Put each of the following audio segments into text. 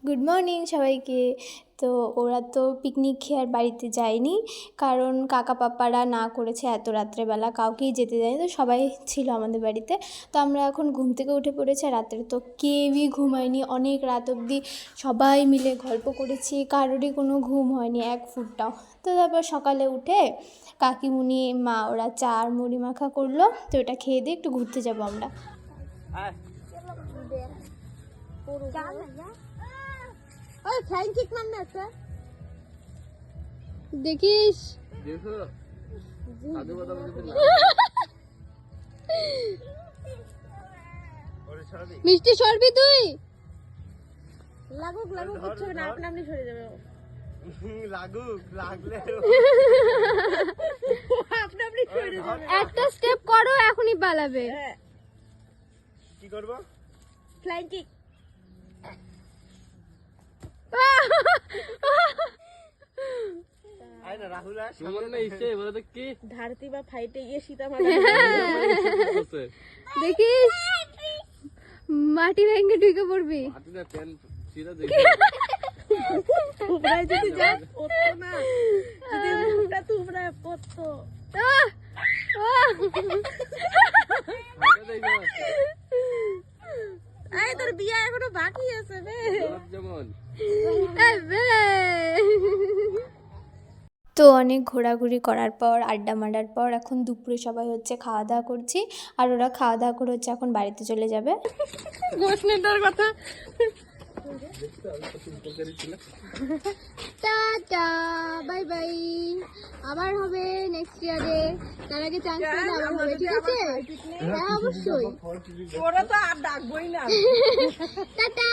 Good morning সবাইকে। তো ওরা তো পিকনিক খেয়ে আর বাড়িতে যায়নি, কারণ কাকা পাপ্পারা না করেছে এত রাত্রেবেলা কাউকেই যেতে দেয়নি, তো সবাই ছিল আমাদের বাড়িতে। তো আমরা এখন ঘুম থেকে উঠে পড়েছি, আর রাত্রে তো কেউই ঘুমায়নি, অনেক রাত অবধি সবাই মিলে গল্প করেছি, কারোরই কোনো ঘুম হয়নি এক ফুটটাও। তো তারপর সকালে উঠে কাকিমুনি মা ওরা চা আর মুড়ি মাখা করলো, তো ওটা খেয়ে দিয়ে একটু ঘুরতে যাবো আমরা। দেখিস মিষ্টি সরবি তুই, লাগুক লাগুক কিচ্ছু না, আপনি আপনি সরে যাবে। লাগুক লাগলে আপনি আপনি সরে যাবে। একটা স্টেপ করো, এখনই পালাবে। কি করব? Flying kick. আয় না রাহুল, আর সামনে না ইসে বলে তো কি ধরতি বা ফাইটে গিয়ে সীতা মারা বলছে। দেখিস মাটি ভেঙে ঢুকে পড়বি। মাটি না পেন সিধা দেখি তোমরা যদি যা পড়তো না, যদি মুখটা তোমরা পড়তো। এই তোর বিয়ে এখনো বাকি আছে রে যেমন। তো অনেক ঘোরাঘুরি করার পর আড্ডা মারার পর এখন দুপুরে সবাই হচ্ছে খাওয়া দাওয়া করছি, আর ওরা খাওয়া দাওয়া করে হচ্ছে এখন বাড়িতে চলে যাবে। গোষ্ঠীটার কথা টাটা বাই বাই, আবার হবে নেক্সট ইয়ারে, তার আগে চান্স পেলে আবার হবে, ঠিক আছে? হ্যাঁ অবশ্যই, ওরা তো আর ডাকবই না। Tata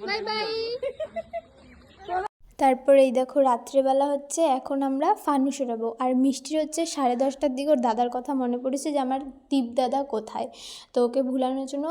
bye bye. তারপরে এই দেখো রাত্রেবেলা হচ্ছে এখন আমরা ফানুস উড়াবো, আর মিষ্টির হচ্ছে 10:30টার দিকে ওর দাদার কথা মনে পড়েছে যে আমার দীপ দাদা কোথায়, তো ওকে ভুলানোর জন্য।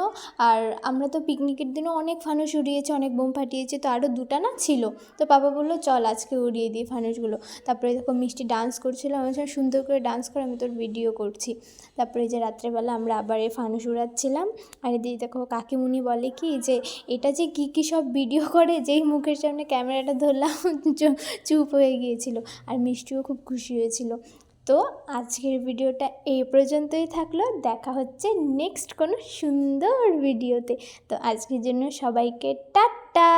আর আমরা তো পিকনিকের দিনও অনেক ফানুস উড়িয়েছি, অনেক বোম ফাটিয়েছি, তো আরও 2টা না ছিল, তো বাবা বললো চল আজকে উড়িয়ে দিই ফানুসগুলো। তারপরে দেখো মিষ্টি ডান্স করছিল, আমার সঙ্গে সুন্দর করে ডান্স করে আমি তোর ভিডিও করছি। তারপরে যে রাত্রেবেলা আমরা আবার এই ফানুস উড়াচ্ছিলাম, আর এদিকে দেখো কাকিমুনি বলে কি যে এটা যে কী সব ভিডিও করে, যেই মুখের সামনে ক্যামেরাটা ধরলাম চুপ হয়ে গিয়েছিল, আর মিষ্টিও খুব খুশি হয়েছিল। তো আজকের ভিডিওটা এই পর্যন্তই থাকলো, দেখা হচ্ছে নেক্সট কোনো সুন্দর ভিডিওতে। তো আজকের জন্য সবাইকে টাটা।